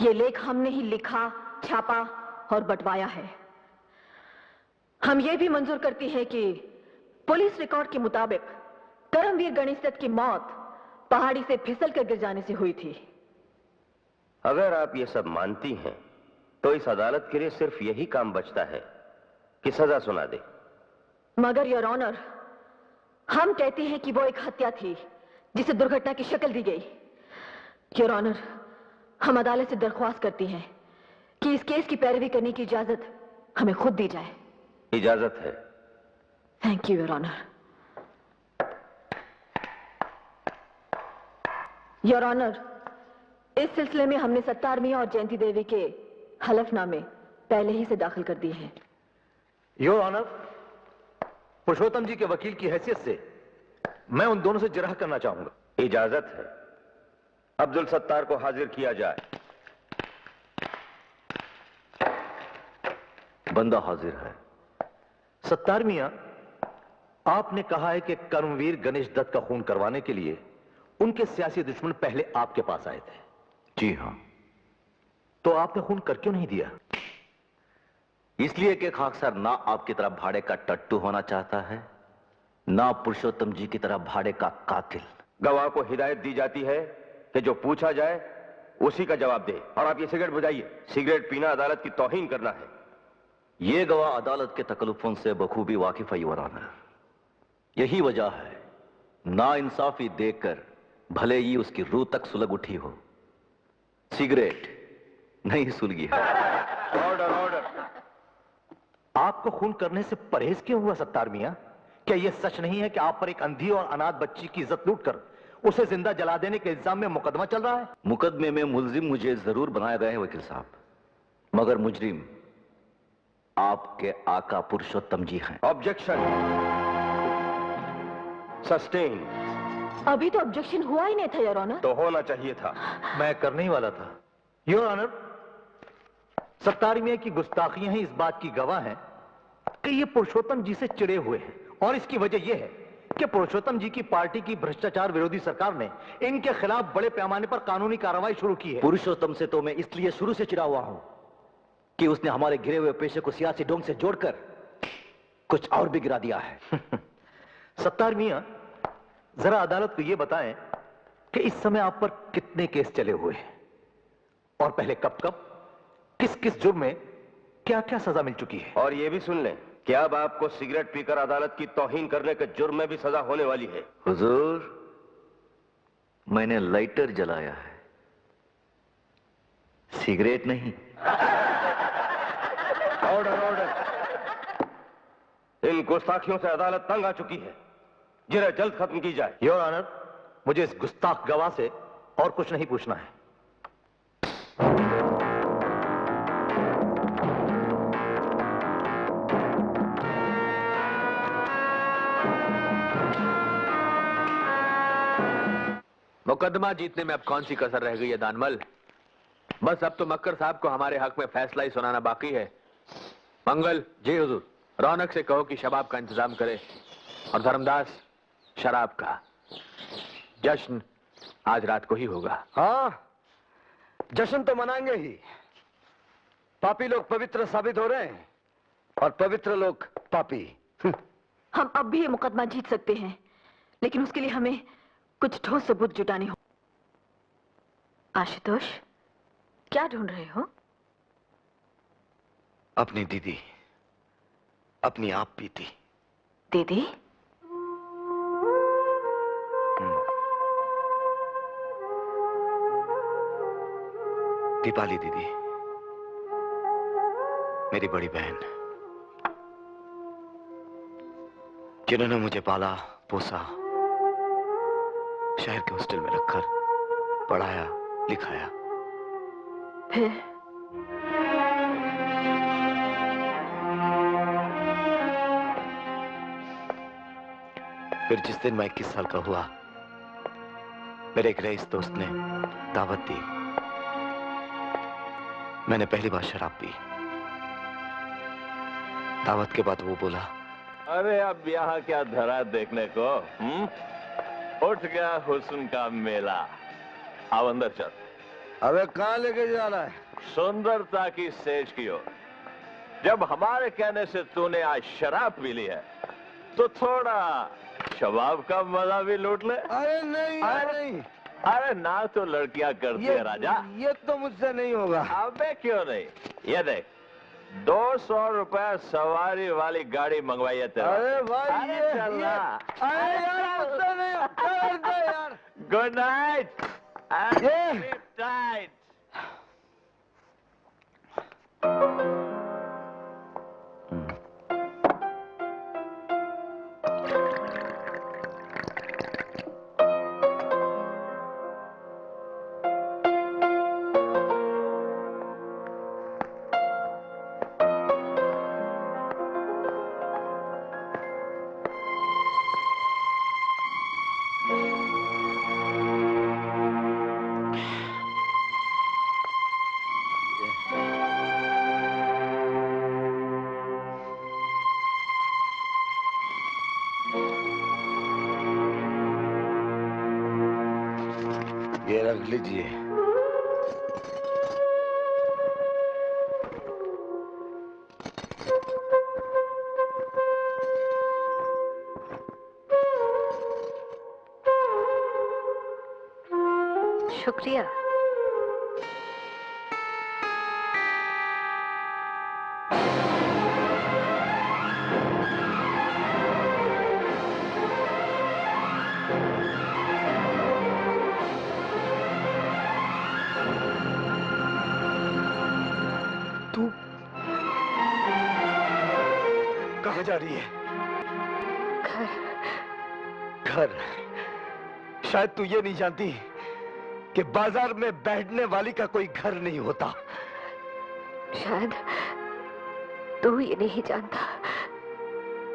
ये लेख हमने ही लिखा, छापा और बंटवाया है। हम ये भी मंजूर करती हैं कि पुलिस रिकॉर्ड के मुताबिक करमवीर गणेश दत्त की मौत पहाड़ी से फिसल कर गिर जाने से हुई थी। अगर आप ये सब मानती हैं तो इस अदालत के लिए सिर्फ यही काम बचता है कि सजा सुना दे। मगर योर ऑनर, हम कहते हैं कि वो एक हत्या थी जिसे दुर्घटना की शक्ल दी गई। योर ऑनर, हम अदालत से दरख्वास्त करती हैं कि इस केस की पैरवी करने की इजाजत हमें खुद दी जाए। इजाजत है। Thank you your honour. Your honour, इस सिलसिले में हमने सत्तार मियां और जयंती देवी के हलफनामे पहले ही से दाखिल कर दिए हैं। योर ऑनर, पुरुषोत्तम जी के वकील की हैसियत से मैं उन दोनों से जिरह करना चाहूंगा। इजाजत है। अब्दुल सत्तार को हाजिर किया जाए। बंदा हाजिर है। सत्तार मियां, आपने कहा है कि कर्मवीर गणेश दत्त का खून करवाने के लिए उनके सियासी दुश्मन पहले आपके पास आए थे। जी हां। तो आपने खून कर क्यों नहीं दिया? इसलिए कि खाकसर ना आपकी तरह भाड़े का टट्टू होना चाहता है, ना पुरुषोत्तम जी की तरह भाड़े का कातिल। गवाह को हिदायत दी जाती है कि जो पूछा जाए उसी का जवाब दे। और आप ये सिगरेट बुझाइए। सिगरेट पीना अदालत की तौहीन करना है। ये गवाह अदालत के तकल्लुफों से बखूबी वाकिफ है योर ऑनर। यही वजह है नाइंसाफी देखकर भले ही उसकी रूह तक सुलग उठी हो, सिगरेट नहीं सुलगी है। Order order. आपको खून करने से परहेज क्यों हुआ सत्तार मियां? क्या यह सच नहीं है कि आप पर एक अंधी और अनाथ बच्ची की इज्जत लूटकर उसे जिंदा जला देने के इल्जाम में मुकदमा चल रहा है? मुकदमे में मुल्जिम मुझे जरूर बनाए गए हैं वकील साहब, मगर मुजरिम आपके आका पुरुषोत्तम जी हैं। Objection sustain. अभी तो ऑब्जेक्शन हुआ ही नहीं था योर ऑनर। तो होना चाहिए था। मैं करने ही वाला था योर ऑनर। सत्तार मियां की गुस्ताखियां ही इस बात की गवाह हैं कि ये पुरुषोत्तम जी से चिड़े हुए हैं, और इसकी वजह यह है कि पुरुषोत्तम जी की पार्टी की भ्रष्टाचार विरोधी सरकार ने इनके खिलाफ बड़े पैमाने पर कानूनी कार्रवाई शुरू की है। पुरुषोत्तम से तो मैं इसलिए शुरू से चिड़ा हुआ हूं कि उसने हमारे घिरे हुए पेशे को सियासी ढंग से जोड़कर कुछ और भी गिरा दिया है। सत्तार मियां, जरा अदालत को यह बताएं कि इस समय आप पर कितने केस चले हुए हैं, और पहले कब कब किस किस जुर्म में क्या क्या सजा मिल चुकी है। और यह भी सुन लें कि अब आपको सिगरेट पीकर अदालत की तौहीन करने के जुर्म में भी सजा होने वाली है। हुजूर, मैंने लाइटर जलाया है, सिगरेट नहीं। Order order. इन गुस्ताखियों से अदालत तंग आ चुकी है, जिन्हें जल्द खत्म की जाए। योर ऑनर, मुझे इस गुस्ताख गवाह से और कुछ नहीं पूछना है। मुकदमा जीतने में अब कौन सी कसर रह गई है दानमल? बस अब तो मक्कर साहब को हमारे हक में फैसला ही सुनाना बाकी है। मंगल। जी हुजूर। रौनक से कहो कि शबाब का इंतजाम करे, और धर्मदास शराब का। जश्न आज रात को ही होगा। हाँ, जश्न तो मनाएंगे ही। पापी लोग पवित्र साबित हो रहे हैं और पवित्र लोग पापी। हम अब भी ये मुकदमा जीत सकते हैं, लेकिन उसके लिए हमें कुछ ठोस सबूत जुटाने हो। आशुतोष, क्या ढूंढ रहे हो? अपनी दीदी, अपनी आप पीती। दीदी? दीपाली दीदी, मेरी बड़ी बहन, जिन्होंने मुझे पाला पोसा, शहर के हॉस्टल में रखकर पढ़ाया लिखाया। फिर जिस दिन मैं 21 साल का हुआ, मेरे एक रईस दोस्त ने दावत दी। मैंने पहली बार शराब पी। दावत के बाद वो बोला, अरे अब यहाँ क्या धरा देखने को? उठ गया हुस्न का मेला। आओ अंदर चल। अबे कहाँ लेके जा रहा है? सुंदरता की सेज की ओर। जब हमारे कहने से तूने आज शराब पी ली है तो थोड़ा शबाब का मजा भी लूट ले। अरे नहीं, अरे नहीं। अरे ना तो लड़कियां करती है राजा। ये तो मुझसे नहीं होगा। अबे क्यों नहीं? ये देख 200 रुपए सवारी वाली गाड़ी मंगवाई है तेरा। अरे भाई अरे चलना। अरे यार मुझसे नहीं होगा यार। Good night. ये टाइट। ये रख लीजिए। शुक्रिया। तू कहाँ जा रही है? घर। शायद तू ये नहीं जानती कि बाजार में बैठने वाली का कोई घर नहीं होता। शायद तू ये नहीं जानता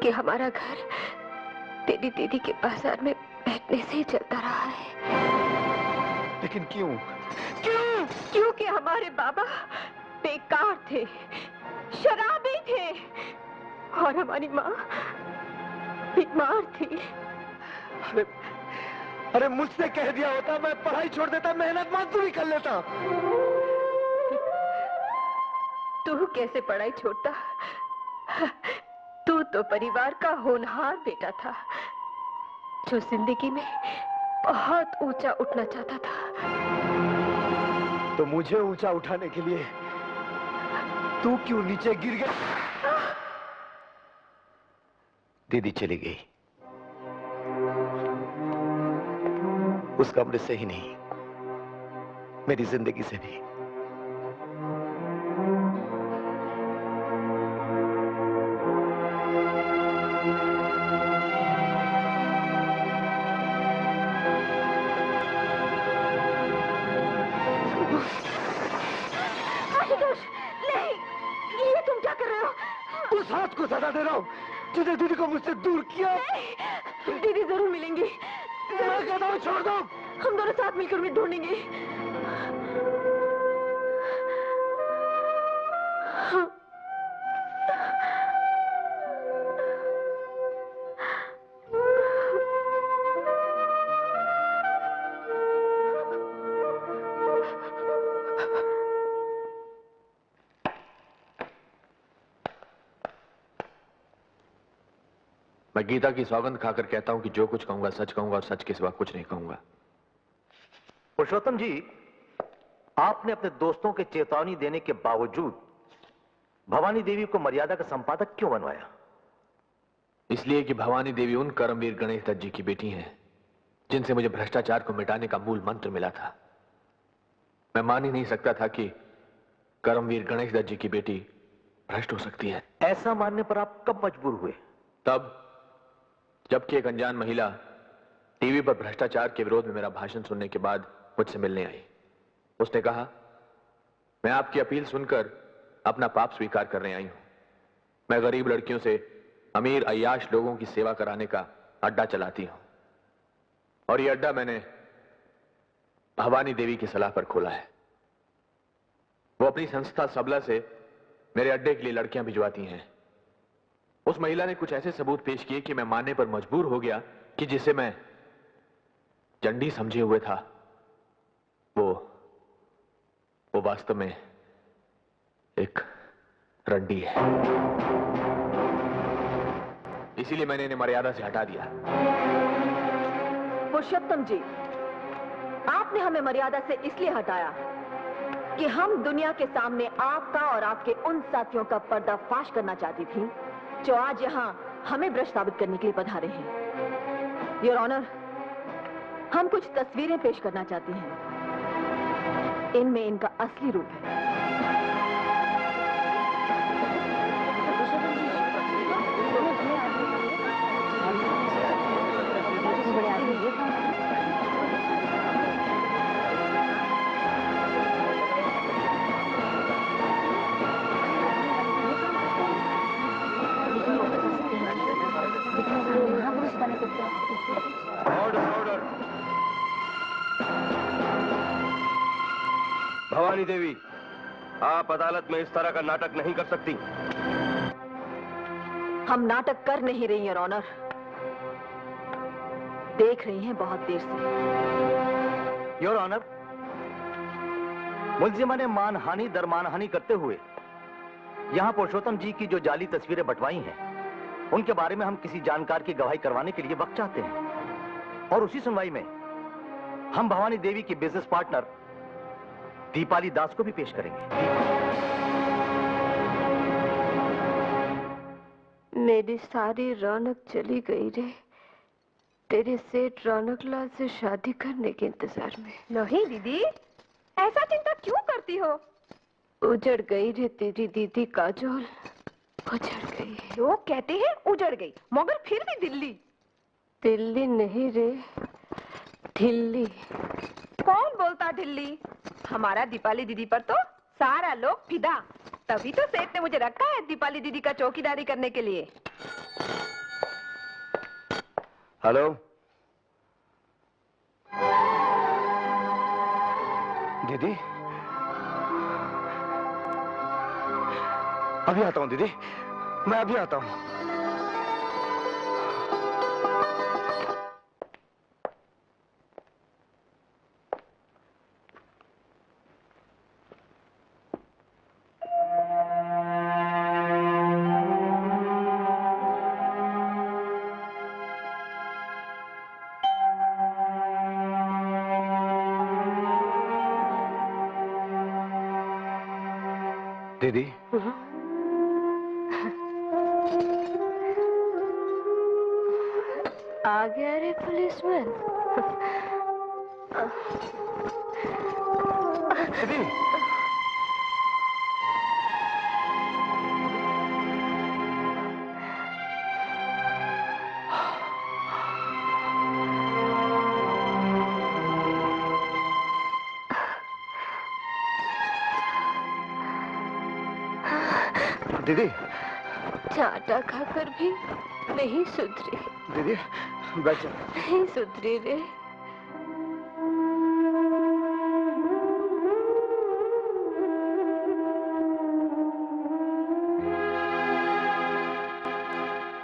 कि हमारा घर तेरी दीदी के बाजार में बैठने से ही चलता रहा है। लेकिन क्यों? क्योंकि हमारे बाबा बेकार थे, शराबी थे और हमारी माँ बीमार थी। अरे मुझसे कह दिया होता मैं पढ़ाई छोड़ देता, मेहनत मजदूरी कर लेता। तू कैसे पढ़ाई छोड़ता? तू तो परिवार का होनहार बेटा था जो जिंदगी में बहुत ऊंचा उठना चाहता था। तो मुझे ऊंचा उठाने के लिए तू क्यों नीचे गिर गया? दीदी चली गई, उस कमरे से ही नहीं, मेरी जिंदगी से भी। नहीं, ये तुम क्या कर रहे हो? उस हाथ को सजा दे रहा हूं जिसने दीदी को मुझसे दूर किया। दीदी जरूर मिलेंगी। मैं कहता हूं छोड़ दो। हम दोनों साथ मिलकर उन्हें ढूंढेंगे। मैं गीता की सौगंध खाकर कहता हूं कि जो कुछ कहूंगा सच कहूंगा और सच के सिवा कुछ नहीं कहूंगा। पुरुषोत्तम जी, आपने अपने दोस्तों के चेतावनी देने के बावजूद भवानी देवी को मर्यादा का संपादक क्यों बनवाया? इसलिए कि भवानी देवी उन कर्मवीर गणेश दत्त जी की बेटी हैं जिनसे मुझे भ्रष्टाचार को मिटाने का मूल मंत्र मिला था। मैं मान ही नहीं सकता था कि कर्मवीर गणेश दत्त जी की बेटी भ्रष्ट हो सकती है। ऐसा मानने पर आप कब मजबूर हुए? तब जबकि एक अनजान महिला टीवी पर भ्रष्टाचार के विरोध में मेरा भाषण सुनने के बाद मुझसे मिलने आई। उसने कहा, मैं आपकी अपील सुनकर अपना पाप स्वीकार करने आई हूं। मैं गरीब लड़कियों से अमीर अय्याश लोगों की सेवा कराने का अड्डा चलाती हूं और यह अड्डा मैंने भवानी देवी की सलाह पर खोला है। वो अपनी संस्था सबला से मेरे अड्डे के लिए लड़कियां भिजवाती हैं। उस महिला ने कुछ ऐसे सबूत पेश किए कि मैं मानने पर मजबूर हो गया कि जिसे मैं चंडी समझे हुए था वो वो वास्तव में एक रंडी है। इसीलिए मैंने इन्हें मर्यादा से हटा दिया। पुरुषोत्तम जी, आपने हमें मर्यादा से इसलिए हटाया कि हम दुनिया के सामने आपका और आपके उन साथियों का पर्दाफाश करना चाहती थी जो आज यहाँ हमें भ्रष्ट साबित करने के लिए पधारे हैं। योर ऑनर, हम कुछ तस्वीरें पेश करना चाहती हैं। इनमें इनका असली रूप है। ऑर्डर। भवानी देवी, आप अदालत में इस तरह का नाटक नहीं कर सकती। हम नाटक कर नहीं रही हैं, ऑनर। देख रही हैं बहुत देर से। योर ऑनर, मुलजिमा ने मानहानि दर मानहानि करते हुए यहां पुरुषोत्तम जी की जो जाली तस्वीरें बंटवाई हैं, उनके बारे में हम किसी जानकार की गवाही करवाने के लिए वक्त चाहते हैं। और उसी सुनवाई में हम भवानी देवी की बिजनेस पार्टनर दीपाली दास को भी पेश करेंगे। मेरी सारी रौनक चली गई रे, तेरे सेठ रौनक लाल से शादी करने के इंतजार में। नहीं दीदी, ऐसा चिंता क्यों करती हो? उजड़ गई रे तेरी दीदी काजोल, उजड़ गई। लोग कहते हैं उजड़ गई, मगर फिर भी दिल्ली। दिल्ली नहीं रे, ढिल्ली। कौन बोलता दिल्ली? हमारा दीपाली दीदी पर तो सारा लोग फिदा। तभी तो सेठ ने मुझे रखा है दीपाली दीदी का चौकीदारी करने के लिए। हेलो दीदी, अभी आता हूँ दीदी, मैं अभी आता हूँ। दीदी, आ गया रे पुलिसमैन। दीदी, दीदी, चाटा खाकर भी नहीं सुधरी। दीदी बैठ जा। नहीं सुधरी रे।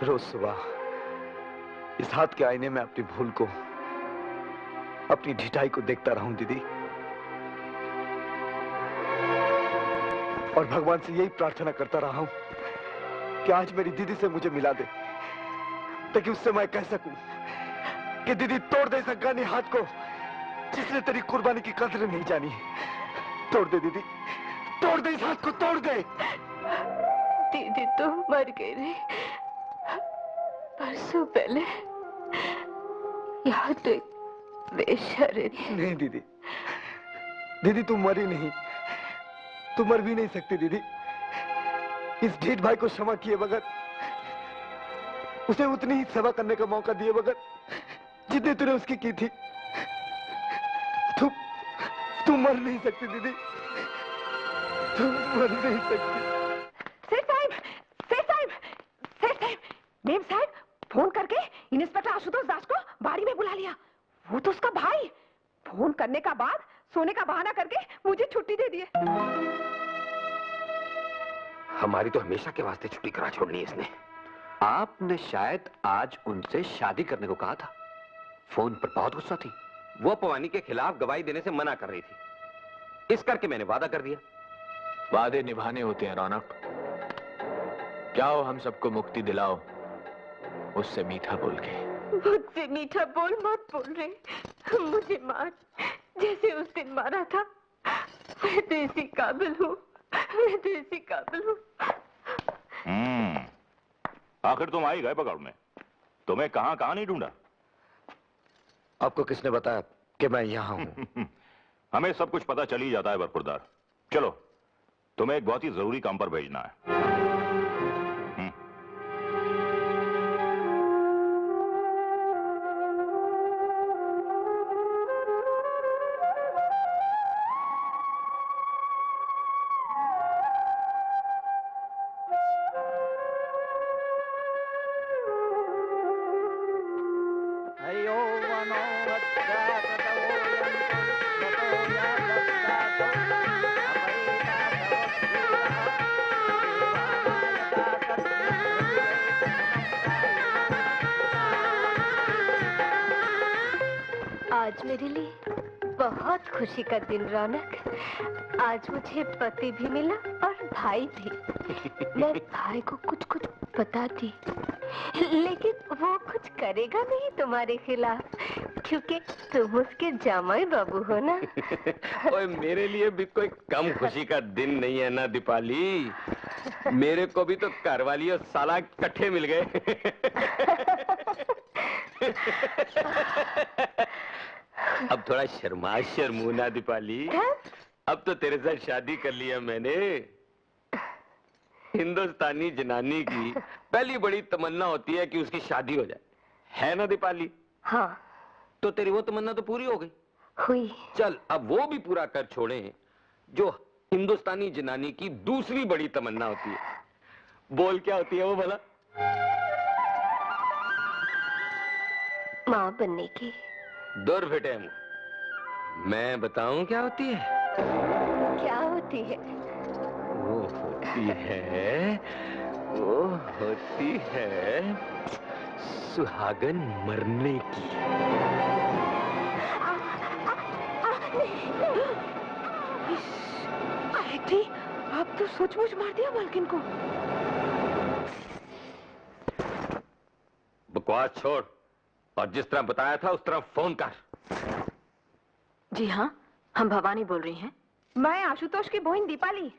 रोज सुबह इस हाथ के आईने में अपनी भूल को, अपनी ढिठाई को देखता रहूं दीदी, और भगवान से यही प्रार्थना करता रहा हूं कि आज मेरी दीदी से मुझे मिला दे, ताकि उससे मैं कह सकूं कि दीदी तोड़ दे इस अफगानी हाथ को जिसने तेरी कुर्बानी की कदर नहीं जानी। तोड़ दे दीदी, तोड़ दे इस हाथ को, तोड़ दे। दीदी तो मर गई रे, परसों पहले। यहाँ तो बेशर्मी। नहीं दीदी, दीदी तुम मरी नहीं, तुम मर भी नहीं सकती दीदी। इस ढीठ भाई को क्षमा किए बगैर, उसे उतनी ही सेवा करने का मौका दिए बगैर जितनी तूने उसकी की थी, तुम मर नहीं सकती दीदी, तुम मर नहीं सकती। सेठ साहब, सेठ साहब, सेठ साहब, मेम साहब फोन करके इंस्पेक्टर आशुतोष दास को बाड़ी में बुला लिया। वो तो उसका भाई। फोन करने का बाद सोने का बहाना करके मुझे छुट्टी दे दिए। हमारी तो हमेशा के वास्ते छुट्टी करा छोड़नी इसने। आपने शायद आज उनसे शादी करने को कहा था। फोन पर बहुत गुस्सा थी। वो पवानी के खिलाफ गवाही देने से मना कर रही थी। इस करके मैंने वादा कर दिया। वादे निभाने होते हैं रौनक। जाओ हम सबको मुक्ति दिलाओ उससे मीठा बोल के। मुझसे मीठा बोल मत बोल रहे, मुझे मार जैसे उस दिन मारा था। मैं तो इसी काबिल हूँ, मैं तो इसी काबिल हूँ। आखिर तुम आई गए पकड़ में। तुम्हें कहां कहां नहीं ढूंढा। आपको किसने बताया कि मैं यहाँ हूँ? हमें सब कुछ पता चल ही जाता है बरखुरदार। चलो तुम्हें एक बहुत ही जरूरी काम पर भेजना है। आज मेरे लिए बहुत खुशी का दिन रौनक। आज मुझे पति भी मिला और भाई भी। मैं भाई को कुछ कुछ बताती, लेकिन वो कुछ करेगा नहीं तुम्हारे खिलाफ, क्योंकि तुम उसके जामाई बाबू हो ना। ओए मेरे लिए भी कोई कम खुशी का दिन नहीं है ना दीपाली। मेरे को भी तो घरवाली और साला इकट्ठे मिल गए। अब थोड़ा शर्मू ना दीपाली। अब तो तेरे साथ शादी कर लिया मैंने। हिंदुस्तानी जनानी की पहली बड़ी तमन्ना होती है कि उसकी शादी हो जाए, है ना दीपाली? हाँ। तो तेरी वो तमन्ना तो पूरी हो गई। हुई। चल अब वो भी पूरा कर छोड़े जो हिंदुस्तानी जनानी की दूसरी बड़ी तमन्ना होती है। बोल क्या होती है वो भला? माँ बनने की। दूर बेटे, मैं बताऊं क्या होती है? क्या होती है? वो होती है सुहागन मरने की। आंटी, आप तो सचमुच मार दिया मालकिन को। बकवास छोड़ और जिस तरह बताया था उस तरह फोन कर। जी हाँ, हम भवानी बोल रही हैं। मैं आशुतोष की बहन दीपाली।